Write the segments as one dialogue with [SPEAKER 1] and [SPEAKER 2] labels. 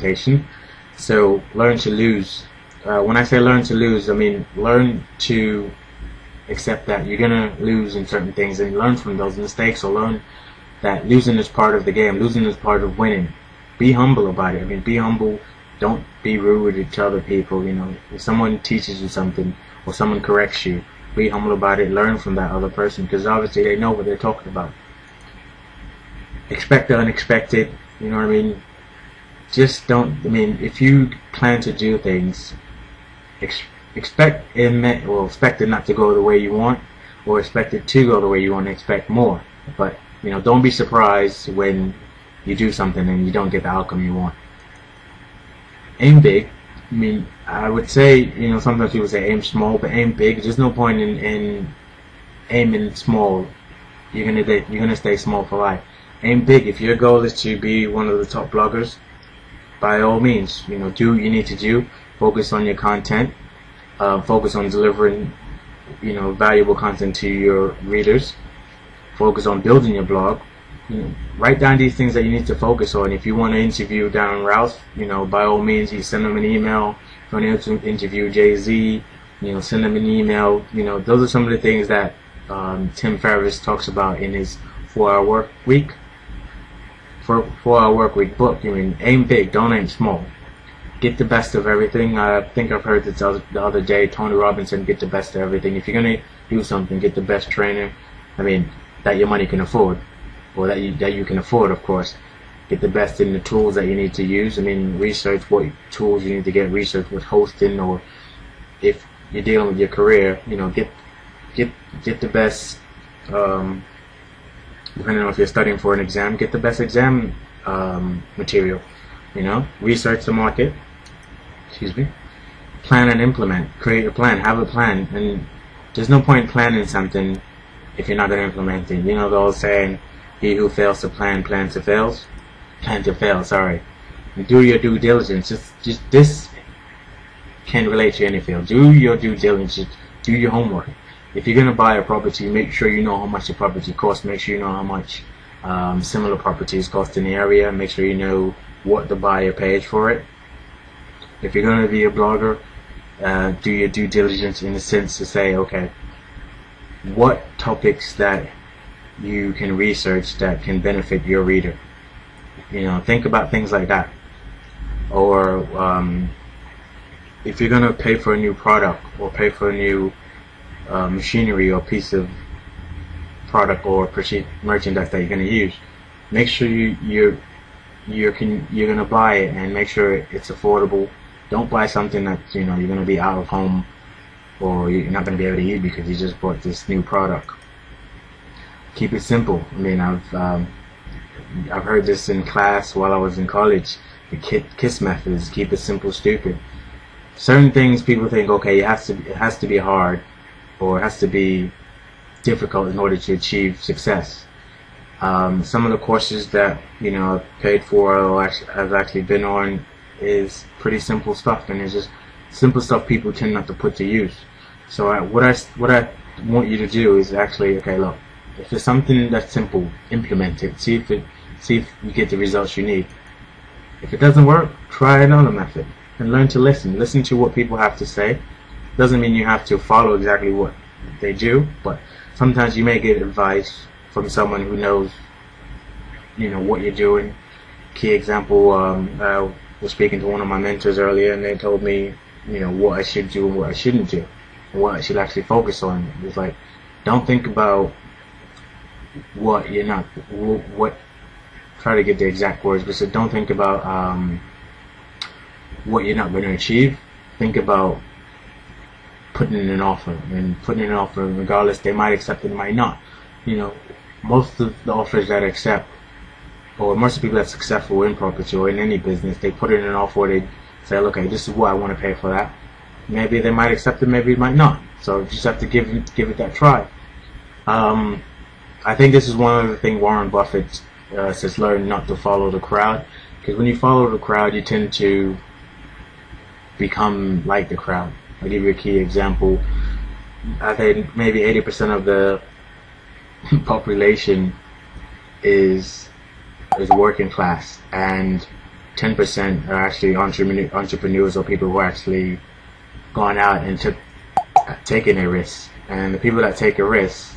[SPEAKER 1] expectation. So learn to lose. When I say learn to lose, I mean learn to accept that you're gonna lose in certain things and learn from those mistakes, or learn that losing is part of the game, losing is part of winning. Be humble about it. I mean, be humble. Don't be rude to other people. You know, if someone teaches you something or someone corrects you, be humble about it. Learn from that other person, because obviously they know what they're talking about. Expect the unexpected. You know what I mean? Just don't. I mean, if you plan to do things, expect it not to go the way you want, or expect it to go the way you want, and expect more. But you know, don't be surprised when you do something and you don't get the outcome you want. Aim big. I mean, I would say, you know, sometimes people say aim small, but aim big. There's no point in aiming small. You're gonna stay small for life. Aim big. If your goal is to be one of the top bloggers, by all means, you know, do what you need to do. Focus on your content. Focus on delivering, you know, valuable content to your readers. Focus on building your blog. You know, write down these things that you need to focus on. If you want to interview Darren Rouse, you know, by all means, you send them an email. If you want to interview Jay-Z, you know, send them an email. You know, those are some of the things that Tim Ferriss talks about in his 4-Hour Work Week. For 4-Hour Work Week book. I mean, aim big, don't aim small. Get the best of everything. I think I've heard this the other day. Tony Robbins said, get the best of everything. If you're gonna do something, get the best trainer. I mean, that your money can afford, or that you can afford, of course. Get the best in the tools that you need to use. I mean, research what tools you need to get. Research with hosting, or if you're dealing with your career, you know, get the best. Depending on if you're studying for an exam, get the best exam material. You know, research the market. Excuse me. Plan and implement. Create a plan. Have a plan. And there's no point planning something if you're not going to implement it. You know the old saying, "He who fails to plan, plans to fail." Plan to fail. Sorry. And do your due diligence. Just this can relate to any field. Do your due diligence. Do your homework. If you're going to buy a property, make sure you know how much the property costs. Make sure you know how much similar properties cost in the area. Make sure you know what the buyer paid for it. If you're going to be a blogger, do your due diligence in the sense to say, okay, what topics that you can research that can benefit your reader. You know, think about things like that. Or if you're going to pay for a new product, or pay for a new machinery or piece of product or merchandise that you're going to use, make sure you're going to buy it, and make sure it's affordable. Don't buy something that, you know, you're going to be out of home, or you're not going to be able to eat because you just bought this new product. Keep it simple. I mean, I've heard this in class while I was in college. The KISS methods. Keep it simple, stupid. Certain things people think, okay, it has to be hard, or it has to be difficult in order to achieve success. Some of the courses that, you know, I've paid for or I've actually been on is pretty simple stuff, and it's just simple stuff people tend not to put to use. So what I want you to do is actually, okay, look, if it's something that's simple, implement it. See if you get the results you need. If it doesn't work, try another method, and learn to listen. Listen to what people have to say. Doesn't mean you have to follow exactly what they do, but sometimes you may get advice from someone who knows, you know, what you're doing. Key example, I was speaking to one of my mentors earlier, and they told me, you know, what I should do and what I shouldn't do, and what I should actually focus on. It's like, don't think about what you're not, try to get the exact words, but so don't think about what you're not going to achieve. Think about putting in an offer, and putting in an offer, regardless, they might accept it, they might not. You know, most of the offers that accept, or most of the people that's successful in property or in any business, they put in an offer where they say, okay, this is what I want to pay for that. Maybe they might accept it, maybe it might not. So you just have to give it that try. I think this is one of the things Warren Buffett says, learn not to follow the crowd. Because when you follow the crowd, you tend to become like the crowd. I'll give you a key example. I think maybe 80% of the population is working class, and 10% are actually entrepreneurs or people who are actually gone out and taking a risk. And the people that take a risk,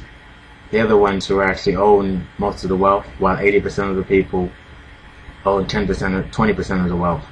[SPEAKER 1] they're the ones who actually own most of the wealth, while 80% of the people own 10% or 20% of the wealth.